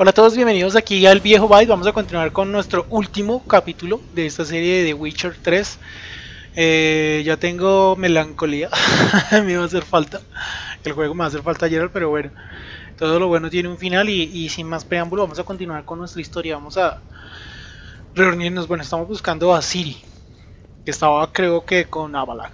Hola a todos, bienvenidos aquí al Viejo Byte. Vamos a continuar con nuestro último capítulo de esta serie de The Witcher 3. Ya tengo melancolía, me va a hacer falta. El juego me va a hacer falta ayer, pero bueno, todo lo bueno tiene un final y sin más preámbulo vamos a continuar con nuestra historia. Vamos a reunirnos. Bueno, estamos buscando a Ciri, que estaba creo que con Avalag.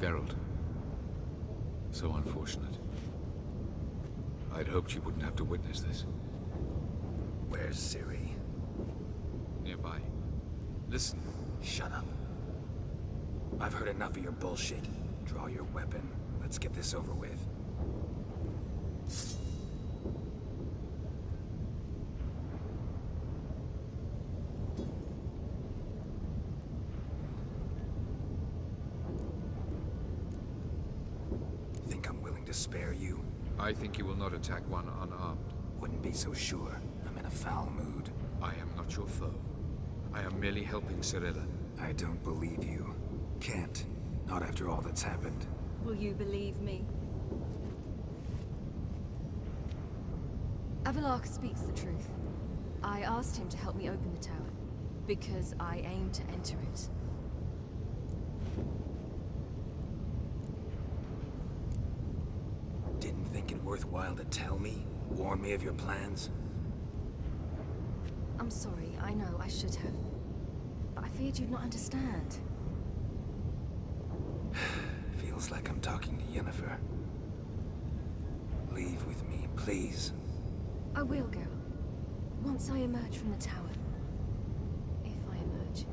Geralt. So unfortunate. I'd hoped you wouldn't have to witness this. Where's Ciri? Nearby. Listen. Shut up. I've heard enough of your bullshit. Draw your weapon. Let's get this over with. Think I'm willing to spare you? I think you will not attack one unarmed. Wouldn't be so sure. I'm in a foul mood. I am not your foe. I am merely helping Cirilla. I don't believe you. Can't. Not after all that's happened. Will you believe me? Avalark speaks the truth. I asked him to help me open the tower, because I aim to enter it. Didn't think it worthwhile to tell me? Warn me of your plans? I'm sorry, I know I should have. But I feared you'd not understand. Feels like I'm talking to Yennefer. Leave with me, please. I will go. Once I emerge from the tower. If I emerge.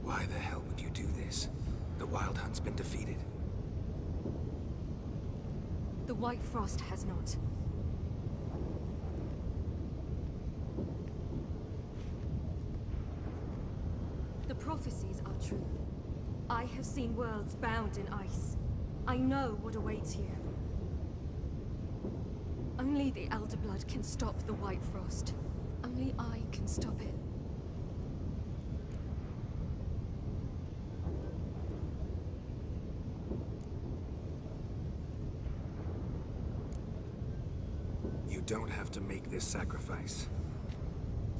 Why the hell would you do this? The Wild Hunt's been defeated. The White Frost has not. The prophecies are true. I have seen worlds bound in ice. I know what awaits you. Only the Elder Blood can stop the White Frost. Only I can stop it. You don't have to make this sacrifice.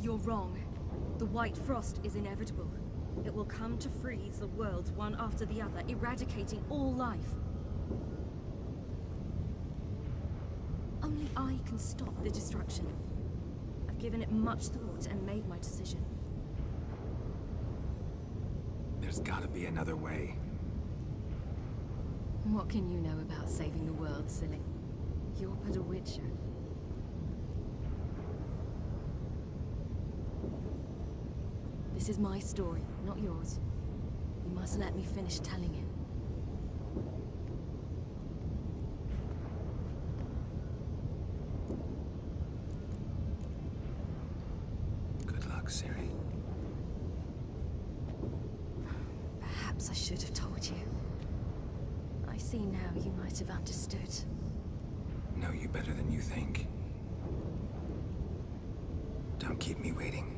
You're wrong. The White Frost is inevitable. It will come to freeze the worlds one after the other, eradicating all life. Only I can stop the destruction. I've given it much thought and made my decision. There's gotta be another way. What can you know about saving the world, silly? You're but a witcher. This is my story, not yours. You must let me finish telling it. Good luck, Ciri. Perhaps I should have told you. I see now you might have understood. Know you better than you think. Don't keep me waiting.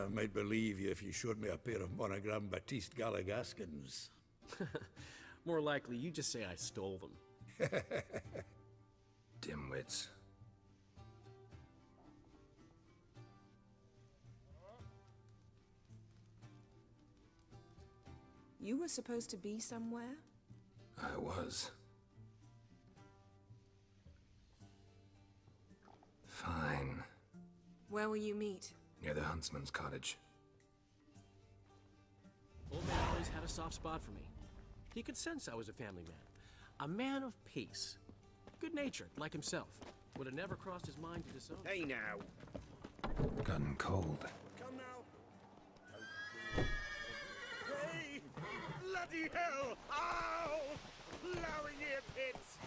I might believe you if you showed me a pair of monogram Batiste Galligaskins. More likely, you just say I stole them. Dimwits. You were supposed to be somewhere? I was. Fine. Where will you meet? Near the huntsman's cottage. Old man always had a soft spot for me. He could sense I was a family man. A man of peace. Good-natured, like himself. Would have never crossed his mind to disown. Hey now. Gotten cold. Come now. Hey! Bloody hell! Ow! Lowing ear pits!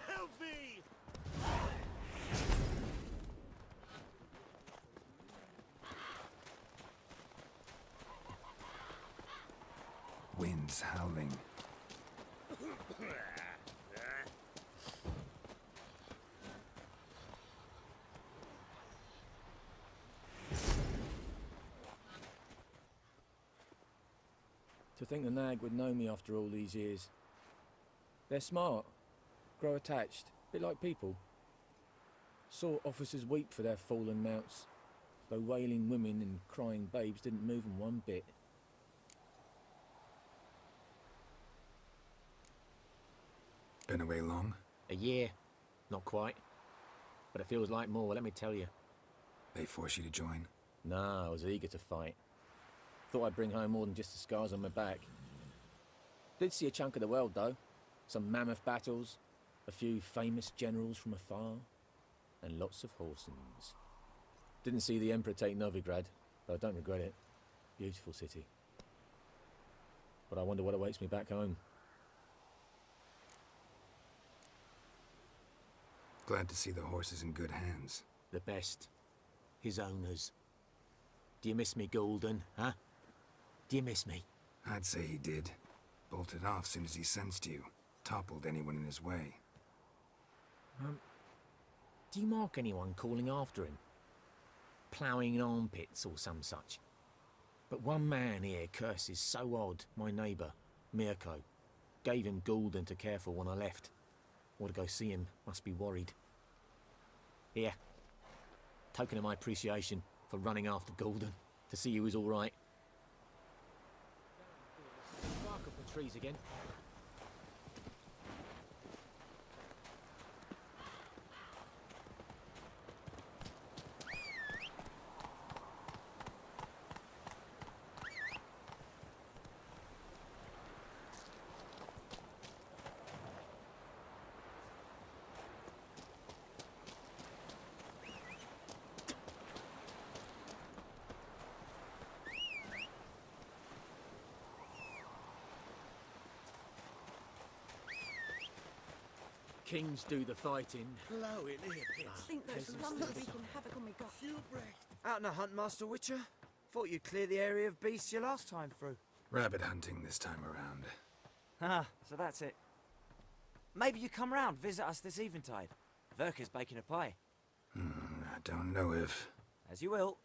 Help me! Wind's howling. To think the nag would know me after all these years. They're smart, grow attached, a bit like people. Saw officers weep for their fallen mounts, though wailing women and crying babes didn't move them one bit. Been away long? A year. Not quite. But it feels like more, let me tell you. They force you to join? Nah, I was eager to fight. Thought I'd bring home more than just the scars on my back. Did see a chunk of the world, though. Some mammoth battles, a few famous generals from afar, and lots of horsens. Didn't see the Emperor take Novigrad, though I don't regret it. Beautiful city. But I wonder what awaits me back home. Glad to see the horses in good hands. The best. His owners. Do you miss me, Golden, huh? Do you miss me? I'd say he did. Bolted off soon as he sensed you. Toppled anyone in his way. Do you mark anyone calling after him? Ploughing in armpits or some such? But one man here curses so odd, my neighbour, Mirko. Gave him Golden to care for when I left. Ought to go see him, must be worried. Here. Token of my appreciation for running after Golden, to see he was all right. Bark up the trees again. Kings do the fighting. Blowing ear pits. I think those lumber wreaking havoc on me got. Out on a hunt, Master Witcher? Thought you'd clear the area of beasts your last time through. Rabbit hunting this time around. Ah, so that's it. Maybe you come round, visit us this eventide. Verka's baking a pie. I don't know if... As you will.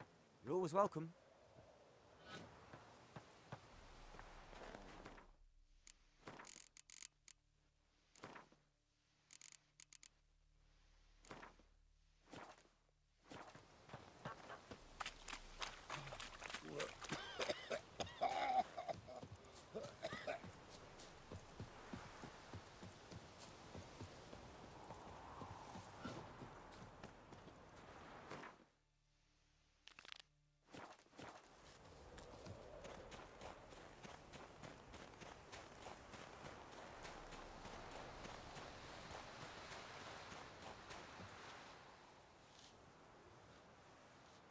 You're always welcome.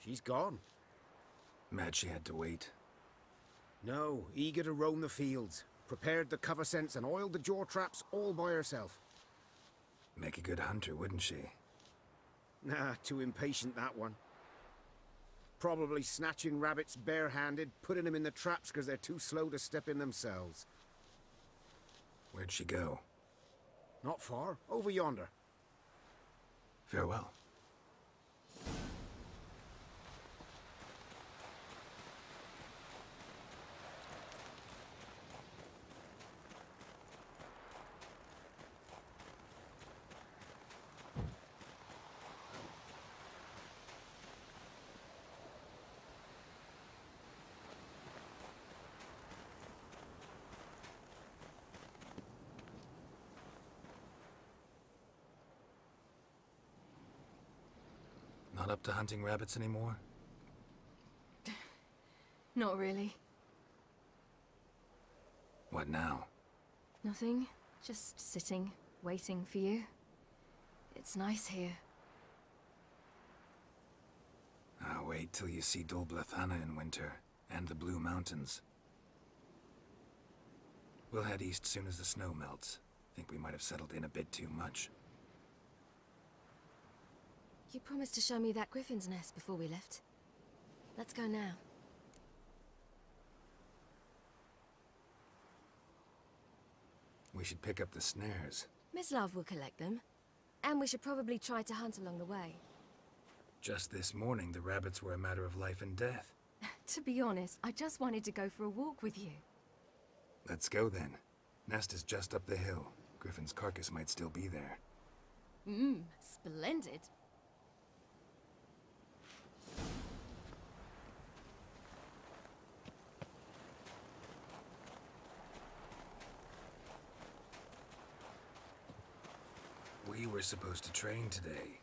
She's gone. Mad she had to wait. No, eager to roam the fields. Prepared the cover scents and oiled the jaw traps all by herself. Make a good hunter, wouldn't she? Nah, too impatient, that one. Probably snatching rabbits barehanded, putting them in the traps because they're too slow to step in themselves. Where'd she go? Not far. Over yonder. Farewell. Not up to hunting rabbits anymore? Not really. What now? Nothing. Just sitting, waiting for you. It's nice here. I'll wait till you see Dol Blethana in winter, and the Blue Mountains. We'll head east soon as the snow melts. Think we might have settled in a bit too much. You promised to show me that griffin's nest before we left. Let's go now. We should pick up the snares. Miss Love will collect them. And we should probably try to hunt along the way. Just this morning, the rabbits were a matter of life and death. To be honest, I just wanted to go for a walk with you. Let's go then. Nest is just up the hill. Griffin's carcass might still be there. Splendid. We were supposed to train today.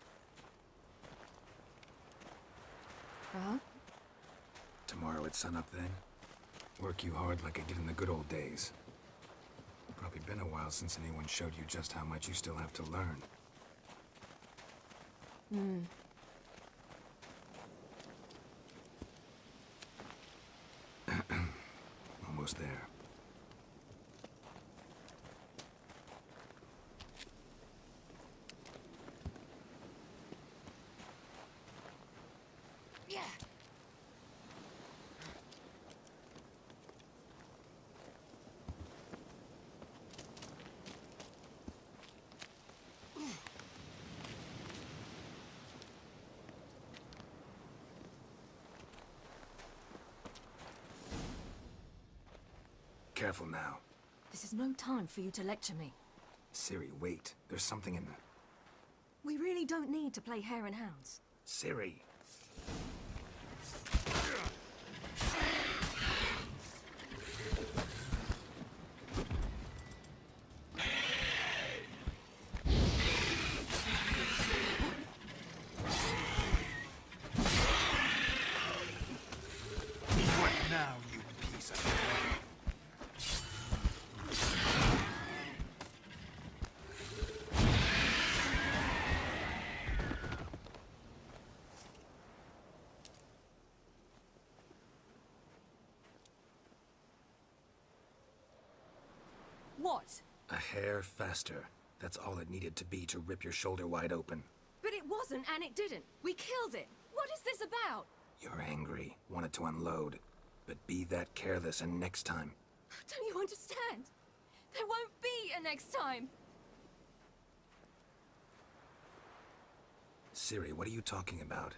Huh? Tomorrow at sunup then. Work you hard like I did in the good old days. Probably been a while since anyone showed you just how much you still have to learn. Almost there. Yeah. Careful now. This is no time for you to lecture me. Ciri, wait. There's something in the... We really don't need to play hare and hounds. Ciri! What now, you piece of... What? A hair faster. That's all it needed to be to rip your shoulder wide open. But it wasn't, and it didn't. We killed it. What is this about? You're angry, wanted to unload. But be that careless and next time. Don't you understand? There won't be a next time. Ciri, what are you talking about?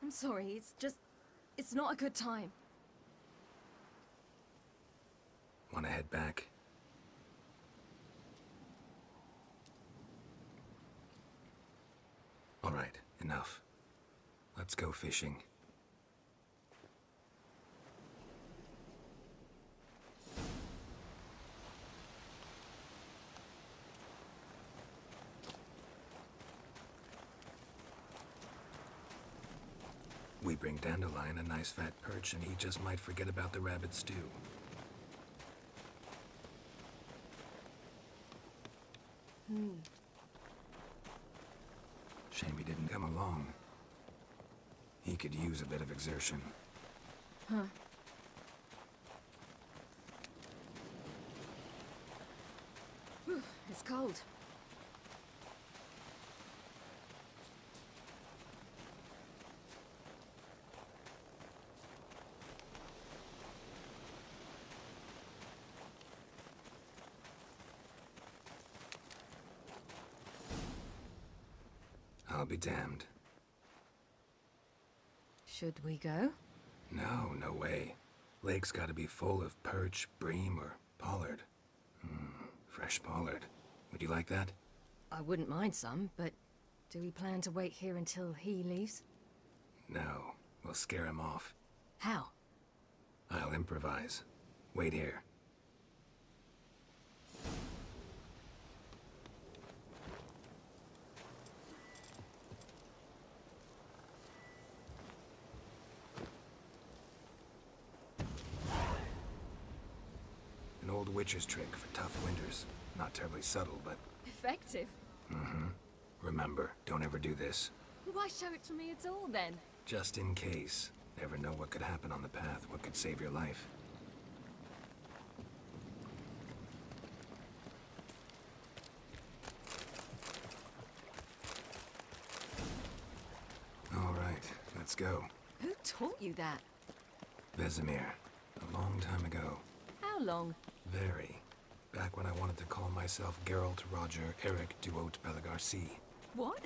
I'm sorry, it's not a good time. Wanna head back? All right, enough. Let's go fishing. We bring Dandelion a nice fat perch, and he just might forget about the rabbit stew. Shame he didn't come along. He could use a bit of exertion. Huh. Whew, it's cold. I'll be damned. Should we go? No, no way. Lake's gotta be full of perch, bream, or pollard. Fresh pollard. Would you like that? I wouldn't mind some, but do we plan to wait here until he leaves? No, we'll scare him off. How? I'll improvise. Wait here. witcher's trick for tough winters. Not terribly subtle, but... Effective? Mm-hmm. Remember, don't ever do this. Why show it to me at all, then? Just in case. Never know what could happen on the path, what could save your life. All right, let's go. Who taught you that? Vesemir. A long time ago. How long? Very. Back when I wanted to call myself Geralt Roger Eric Duot Belagarcy. What?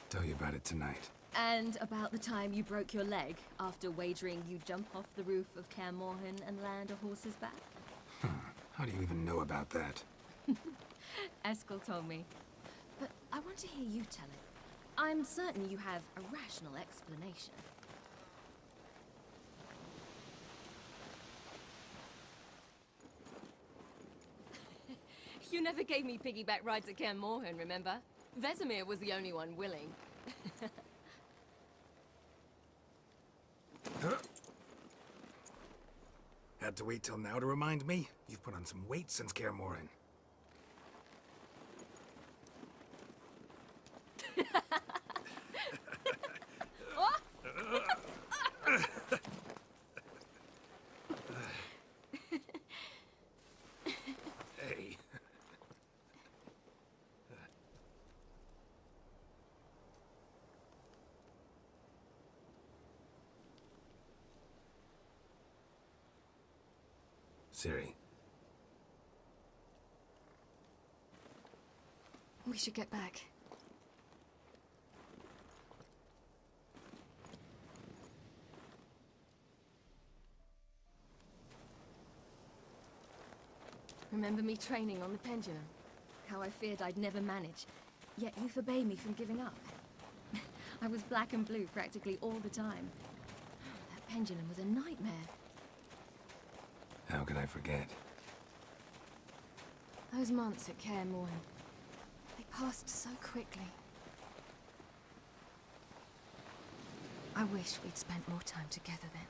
Tell you about it tonight. And about the time you broke your leg after wagering you'd jump off the roof of Kaer Morhen and land a horse's back? How do you even know about that? Eskel told me. But I want to hear you tell it. I'm certain you have a rational explanation. You never gave me piggyback rides at Kaer Morhen, remember? Vesemir was the only one willing. Had to wait till now to remind me? You've put on some weight since Kaer Morhen. Hey. Ciri. We should get back. Remember me training on the pendulum? How I feared I'd never manage, yet you forbade me from giving up. I was black and blue practically all the time. That pendulum was a nightmare. How could I forget? Those months at Kaer Morhen, they passed so quickly. I wish we'd spent more time together then.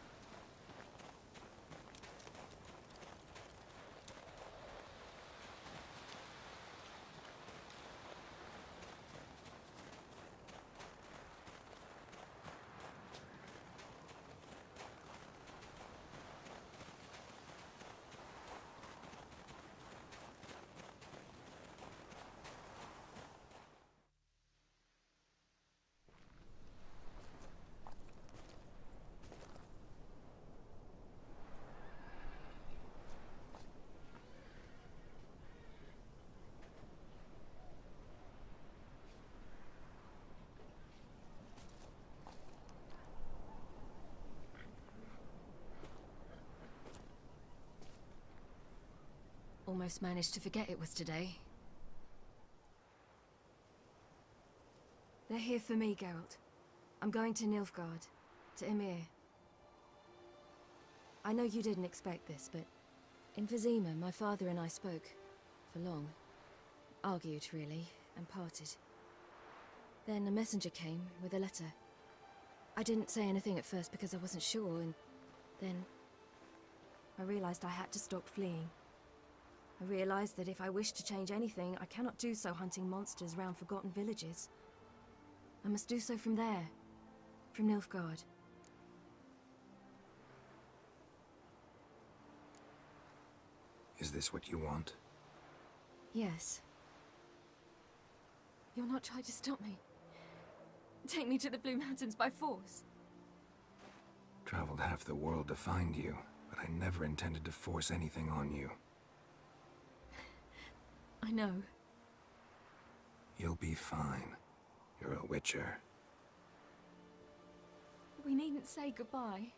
Almost managed to forget it was today. They're here for me, Geralt. I'm going to Nilfgaard, to Emir. I know you didn't expect this, but in Vizima, my father and I spoke for long. Argued, really, and parted. Then a messenger came with a letter. I didn't say anything at first because I wasn't sure, and then I realized I had to stop fleeing. I realized that if I wish to change anything, I cannot do so hunting monsters round forgotten villages. I must do so from there, from Nilfgaard. Is this what you want? Yes. You'll not try to stop me. Take me to the Blue Mountains by force. Traveled half the world to find you, but I never intended to force anything on you. I know. You'll be fine. You're a witcher. We needn't say goodbye.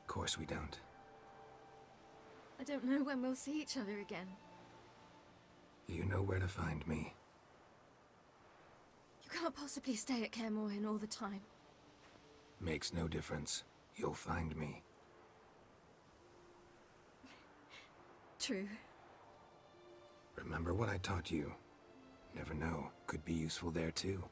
Of course we don't. I don't know when we'll see each other again. You know where to find me. You can't possibly stay at Kaer Morhen all the time. Makes no difference. You'll find me. True. Remember what I taught you. Never know. Could be useful there too.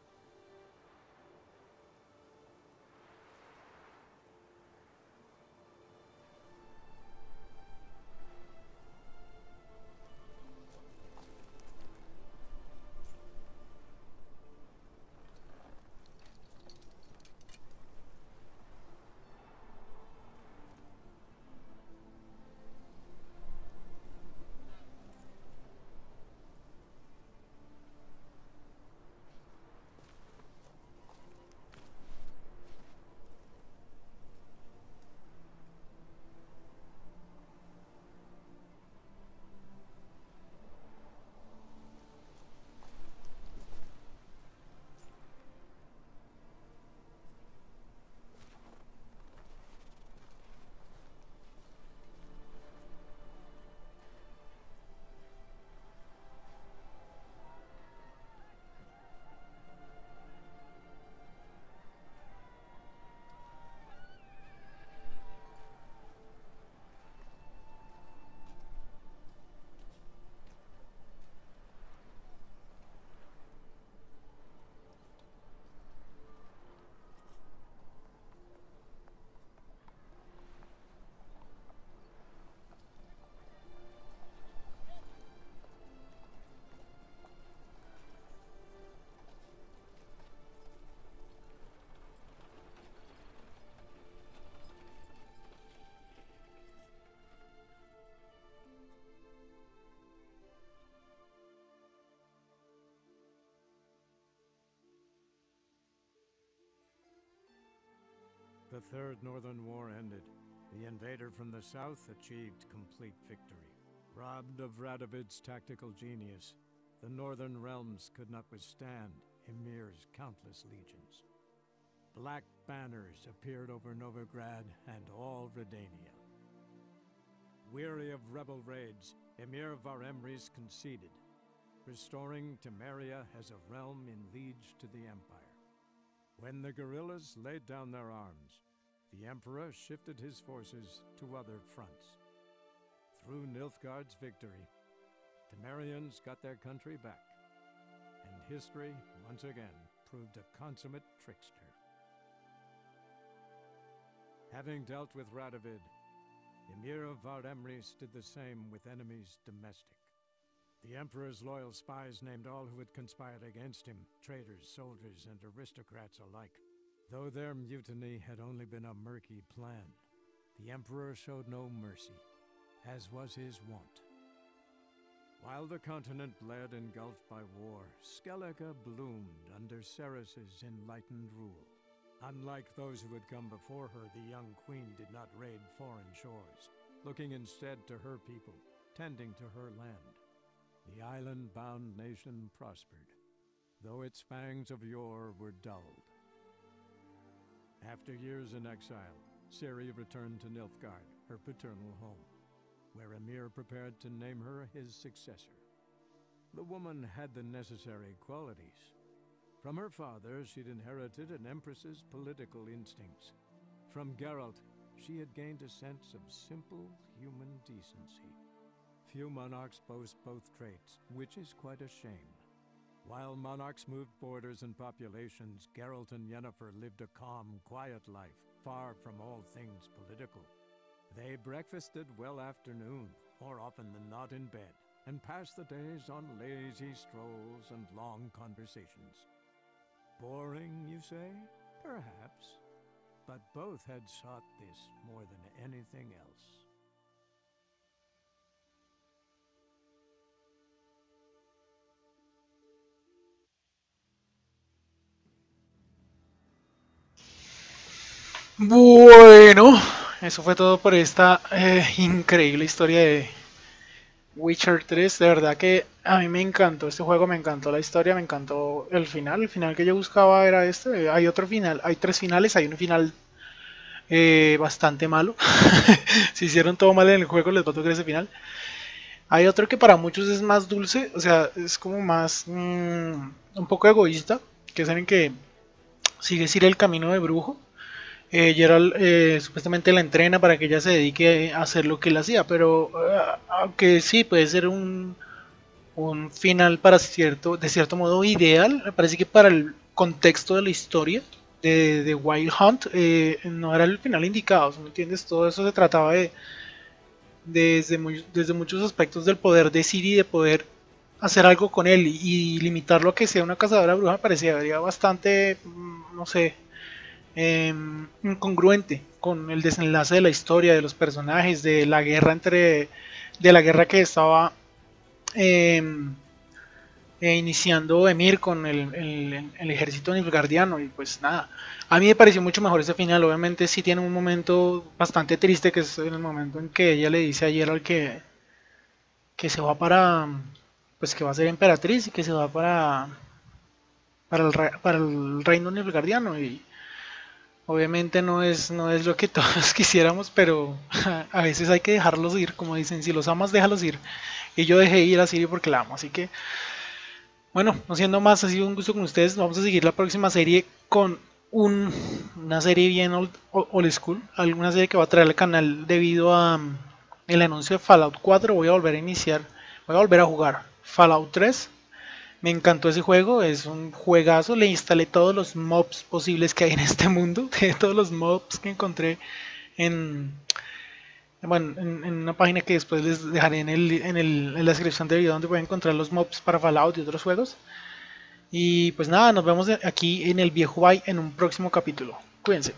the Third Northern War ended, the invader from the south achieved complete victory. Robbed of Radovid's tactical genius, the Northern Realms could not withstand Ymir's countless legions. Black banners appeared over Novigrad and all Redania. Weary of rebel raids, Ymir Varemres conceded, restoring Temeria as a realm in liege to the Empire. When the guerrillas laid down their arms, the Emperor shifted his forces to other fronts. Through Nilfgaard's victory, Temerians got their country back, and history once again proved a consummate trickster. Having dealt with Radovid, Ymir of Varemres did the same with enemies domestic. The Emperor's loyal spies named all who had conspired against him, traitors, soldiers, and aristocrats alike. Though their mutiny had only been a murky plan, the Emperor showed no mercy, as was his wont. While the continent bled engulfed by war, Skellige bloomed under Ceres's enlightened rule. Unlike those who had come before her, the young queen did not raid foreign shores, looking instead to her people, tending to her land. The island-bound nation prospered, though its fangs of yore were dulled. After years in exile, Ciri returned to Nilfgaard, her paternal home, where Ymir prepared to name her his successor. The woman had the necessary qualities. From her father, she'd inherited an empress's political instincts. From Geralt, she had gained a sense of simple human decency. Few monarchs boast both traits, which is quite a shame. While monarchs moved borders and populations, Geralt and Yennefer lived a calm, quiet life, far from all things political. They breakfasted well after noon, more often than not in bed, and passed the days on lazy strolls and long conversations. Boring, you say? Perhaps. But both had sought this more than anything else. Bueno, eso fue todo por esta increíble historia de Witcher 3. De verdad que a mí me encantó este juego, me encantó la historia, me encantó el final que yo buscaba era este. Hay otro final, hay 3 finales, hay un final bastante malo. Si hicieron todo mal en el juego les va a tocar ese final. Hay otro que para muchos es más dulce, o sea, es como más un poco egoísta, que es en el que sigue Ciri el camino de brujo. Geralt supuestamente la entrena para que ella se dedique a hacer lo que él hacía, pero aunque sí puede ser un final para de cierto modo ideal, me parece que para el contexto de la historia de Wild Hunt no era el final indicado, ¿me entiendes? Todo eso se trataba desde muchos aspectos del poder de Ciri, de poder hacer algo con él y limitarlo a que sea una cazadora bruja, me parecía bastante, no sé, incongruente con el desenlace de la historia, de los personajes, de la guerra que estaba iniciando Ymir con el ejército nilfgaardiano. Y pues nada, a mí me pareció mucho mejor ese final. Obviamente sí tiene un momento bastante triste, que es en el momento en que ella le dice a Geralt que se va pues que va a ser emperatriz y que se va para el reino nilfgaardiano. Y obviamente no es lo que todos quisiéramos, pero a veces hay que dejarlos ir, como dicen, si los amas déjalos ir. Y yo dejé ir a Ciri porque la amo, así que bueno, no siendo más, ha sido un gusto con ustedes. Vamos a seguir la próxima serie con una serie bien old school, alguna serie que va a traer al canal debido a el anuncio de Fallout 4. Voy a volver a jugar Fallout 3. Me encantó ese juego, es un juegazo. Le instalé todos los mobs posibles que hay en este mundo, todos los mobs que encontré en una página que después les dejaré en la descripción del video, donde pueden encontrar los mobs para Fallout y otros juegos. Y pues nada, nos vemos aquí en el viejo Bye en un próximo capítulo. Cuídense.